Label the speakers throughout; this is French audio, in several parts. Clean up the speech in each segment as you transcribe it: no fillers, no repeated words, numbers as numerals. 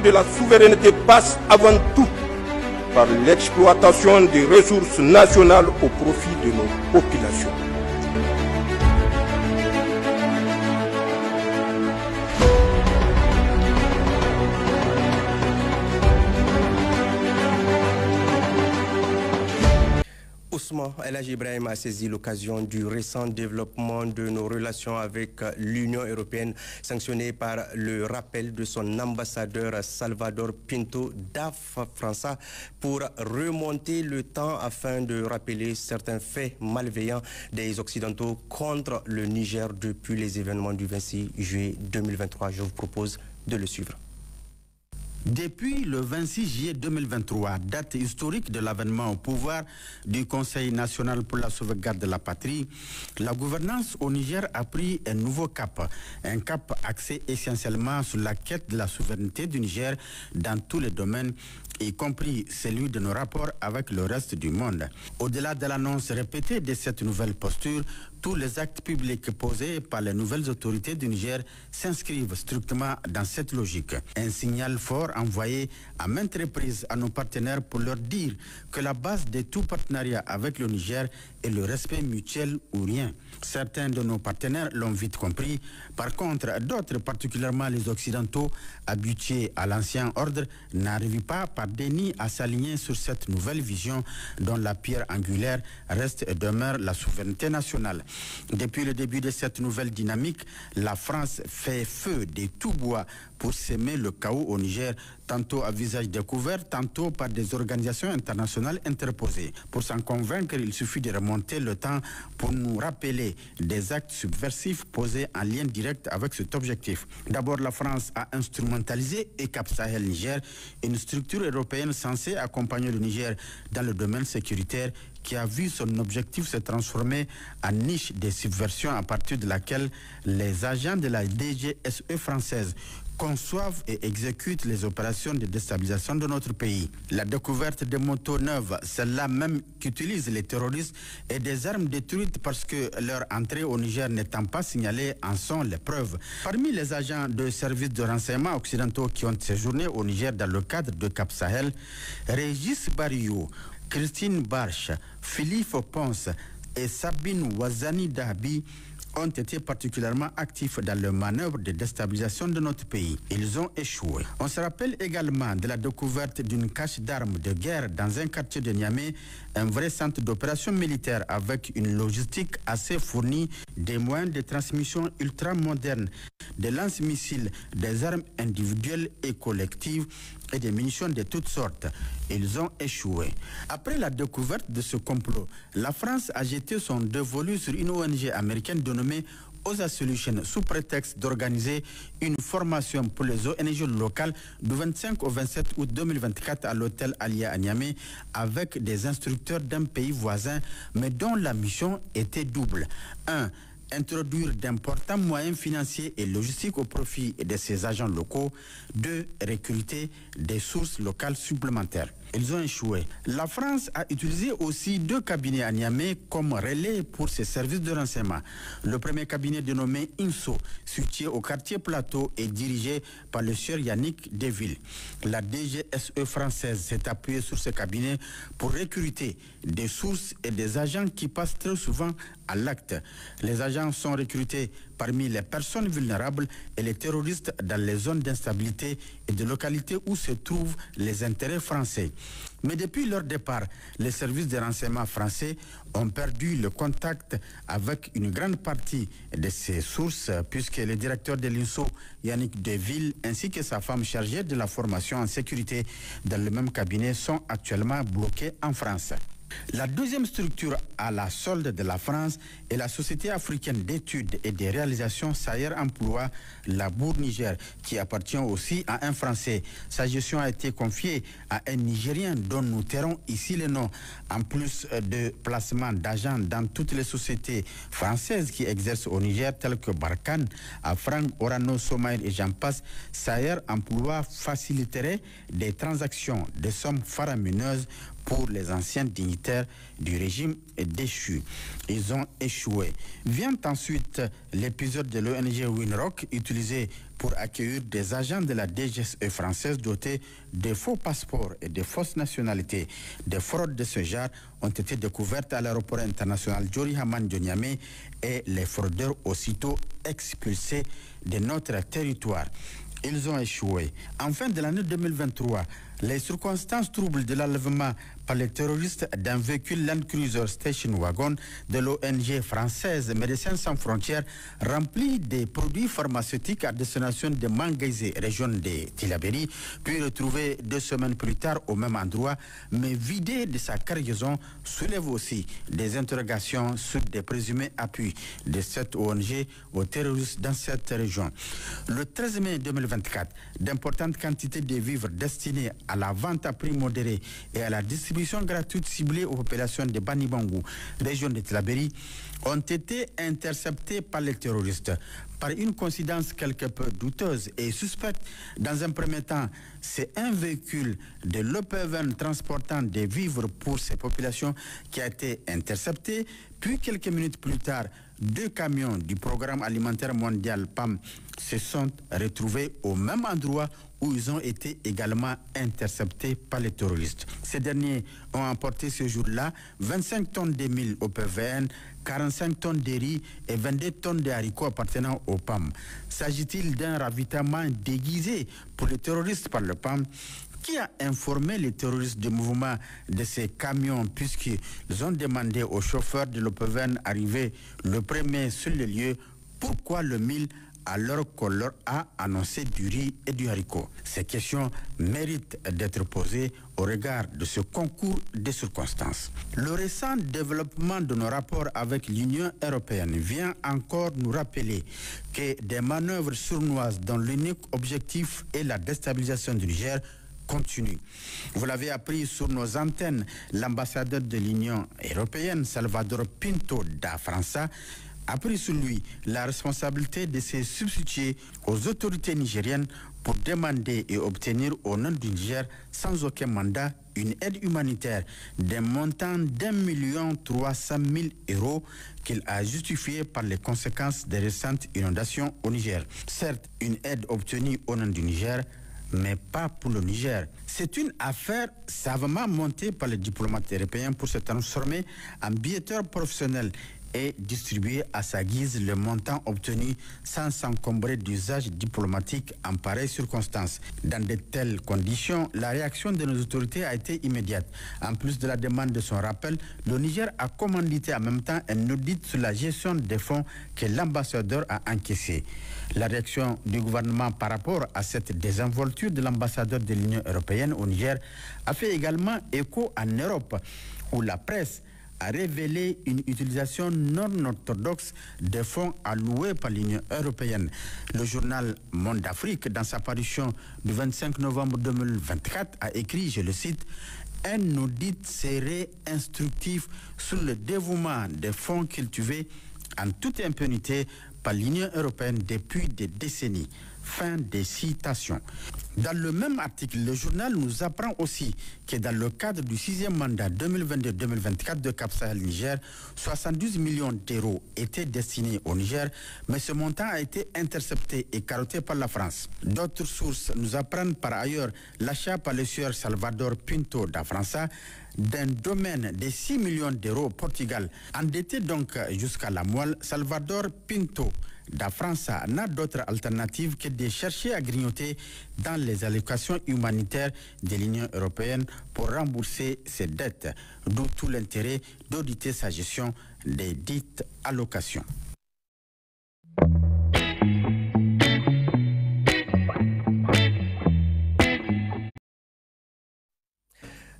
Speaker 1: conquête de la souveraineté passe avant tout par l'exploitation des ressources nationales au profit de nos populations.
Speaker 2: Ousmane El Hadji Ibrahim a saisi l'occasion du récent développement de nos relations avec l'Union européenne, sanctionné par le rappel de son ambassadeur Salvador Pinto da França pour remonter le temps afin de rappeler certains faits malveillants des Occidentaux contre le Niger depuis les événements du 26 juillet 2023. Je vous propose de le suivre.
Speaker 3: Depuis le 26 juillet 2023, date historique de l'avènement au pouvoir du Conseil national pour la sauvegarde de la patrie, la gouvernance au Niger a pris un nouveau cap. Un cap axé essentiellement sur la quête de la souveraineté du Niger dans tous les domaines, y compris celui de nos rapports avec le reste du monde. Au-delà de l'annonce répétée de cette nouvelle posture, tous les actes publics posés par les nouvelles autorités du Niger s'inscrivent strictement dans cette logique. Un signal fort envoyé à maintes reprises à nos partenaires pour leur dire que la base de tout partenariat avec le Niger est le respect mutuel ou rien. Certains de nos partenaires l'ont vite compris. Par contre, d'autres, particulièrement les Occidentaux, habitués à l'ancien ordre, n'arrivent pas par déni à s'aligner sur cette nouvelle vision dont la pierre angulaire reste et demeure la souveraineté nationale. Depuis le début de cette nouvelle dynamique, la France fait feu de tout bois pour semer le chaos au Niger, tantôt à visage découvert, tantôt par des organisations internationales interposées. Pour s'en convaincre, il suffit de remonter le temps pour nous rappeler des actes subversifs posés en lien direct avec cet objectif. D'abord, la France a instrumentalisé ECAP Sahel Niger, une structure européenne censée accompagner le Niger dans le domaine sécuritaire, qui a vu son objectif se transformer en niche de subversion à partir de laquelle les agents de la DGSE française conçoivent et exécutent les opérations de déstabilisation de notre pays. La découverte de motos neuves, celles-là même qu'utilisent les terroristes, et des armes détruites parce que leur entrée au Niger n'étant pas signalée en sont les preuves. Parmi les agents de services de renseignement occidentaux qui ont séjourné au Niger dans le cadre de Cap Sahel, Régis Barillot, Christine Barche, Philippe Ponce et Sabine Ouazani Dahabi ont été particulièrement actifs dans le manœuvre de déstabilisation de notre pays. Ils ont échoué. On se rappelle également de la découverte d'une cache d'armes de guerre dans un quartier de Niamey, un vrai centre d'opération militaire avec une logistique assez fournie, des moyens de transmission ultra modernes, des lance-missiles, des armes individuelles et collectives et des munitions de toutes sortes. Ils ont échoué. Après la découverte de ce complot, la France a jeté son dévolu sur une ONG américaine dénommée OSA Solutions sous prétexte d'organiser une formation pour les ONG locales du 25 au 27 août 2024 à l'hôtel Alia à Niamey avec des instructeurs d'un pays voisin, mais dont la mission était double. 1. Introduire d'importants moyens financiers et logistiques au profit de ces agents locaux. 2. Recruter des sources locales supplémentaires. Ils ont échoué. La France a utilisé aussi 2 cabinets à Niamey comme relais pour ses services de renseignement. Le premier cabinet dénommé INSO, situé au quartier Plateau, est dirigé par le sieur Yannick Deville. La DGSE française s'est appuyée sur ce cabinet pour recruter des sources et des agents qui passent très souvent à l'acte. Les agents sont recrutés parmi les personnes vulnérables et les terroristes dans les zones d'instabilité et de localités où se trouvent les intérêts français. Mais depuis leur départ, les services de renseignement français ont perdu le contact avec une grande partie de ces sources, puisque le directeur de l'INSO, Yannick Deville, ainsi que sa femme chargée de la formation en sécurité dans le même cabinet sont actuellement bloqués en France. La deuxième structure à la solde de la France est la Société africaine d'études et de réalisations Sayer Emploi, la Bourg Niger, qui appartient aussi à un Français. Sa gestion a été confiée à un Nigérien dont nous tairons ici le nom. En plus de placement d'agents dans toutes les sociétés françaises qui exercent au Niger, telles que Barkhane, Afrang, Orano, Somaïl et j'en passe, Sayer Emploi faciliterait des transactions de sommes faramineuses pour les anciens dignitaires du régime déchu. Ils ont échoué. Vient ensuite l'épisode de l'ONG Winrock utilisé pour accueillir des agents de la DGSE française dotés de faux passeports et de fausses nationalités. Des fraudes de ce genre ont été découvertes à l'aéroport international Jori Hamani de Niamey et les fraudeurs aussitôt expulsés de notre territoire. Ils ont échoué. En fin de l'année 2023, les circonstances troubles de l'enlèvement par les terroristes d'un véhicule Land Cruiser Station Wagon de l'ONG française Médecins sans frontières rempli des produits pharmaceutiques à destination de Mangaise, région de Tillabéri, puis retrouvé 2 semaines plus tard au même endroit, mais vidé de sa cargaison, soulève aussi des interrogations sur des présumés appuis de cette ONG aux terroristes dans cette région. Le 13 mai 2024, d'importantes quantités de vivres destinés à la vente à prix modéré et à la distribution gratuite ciblée aux populations de Banibangou, région de Tillabéri, ont été interceptés par les terroristes. Par une coïncidence quelque peu douteuse et suspecte, dans un premier temps, c'est un véhicule de l'OPVN transportant des vivres pour ces populations qui a été intercepté, puis quelques minutes plus tard, 2 camions du Programme alimentaire mondial PAM se sont retrouvés au même endroit où ils ont été également interceptés par les terroristes. Ces derniers ont emporté ce jour-là 25 tonnes de mil OPVN, 45 tonnes de riz et 22 tonnes de haricots appartenant au PAM. S'agit-il d'un ravitaillement déguisé pour les terroristes par le PAM? Qui a informé les terroristes du mouvement de ces camions puisqu'ils ont demandé aux chauffeurs de l'OPVN arrivés le premier sur le lieu pourquoi le mil alors qu'on leur a annoncé du riz et du haricot? Ces questions méritent d'être posées au regard de ce concours de circonstances. Le récent développement de nos rapports avec l'Union européenne vient encore nous rappeler que des manœuvres sournoises dont l'unique objectif est la déstabilisation du Niger continue. Vous l'avez appris sur nos antennes, l'ambassadeur de l'Union européenne, Salvador Pinto da França, a pris sur lui la responsabilité de se substituer aux autorités nigériennes pour demander et obtenir au nom du Niger, sans aucun mandat, une aide humanitaire d'un montant d'1,3 million € qu'il a justifié par les conséquences des récentes inondations au Niger. Certes, une aide obtenue au nom du Niger, mais pas pour le Niger. C'est une affaire savamment montée par les diplomates européens pour se transformer en biaiteur professionnel et distribuer à sa guise le montant obtenu sans s'encombrer d'usages diplomatiques en pareille circonstance. Dans de telles conditions, la réaction de nos autorités a été immédiate. En plus de la demande de son rappel, le Niger a commandité en même temps un audit sur la gestion des fonds que l'ambassadeur a encaissés. La réaction du gouvernement par rapport à cette désinvolture de l'ambassadeur de l'Union européenne au Niger a fait également écho en Europe, où la presse a révélé une utilisation non orthodoxe des fonds alloués par l'Union européenne. Le journal Monde Afrique, dans sa parution du 25 novembre 2024, a écrit, je le cite, « Un audit serait instructif sur le dévouement des fonds cultivés en toute impunité par l'Union européenne depuis des décennies. » Fin des citations. Dans le même article, le journal nous apprend aussi que dans le cadre du 6e mandat 2022-2024 de Cap Sahel Niger, 72 millions d'euros étaient destinés au Niger, mais ce montant a été intercepté et carotté par la France. D'autres sources nous apprennent par ailleurs l'achat par le sieur Salvador Pinto da França d'un domaine de 6 millions d'euros au Portugal. Endetté donc jusqu'à la moelle, Salvador Pinto da França n'a d'autre alternative que de chercher à grignoter dans les allocations humanitaires de l'Union européenne pour rembourser ses dettes, d'où tout l'intérêt d'auditer sa gestion des dites allocations.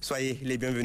Speaker 2: Soyez les bienvenus.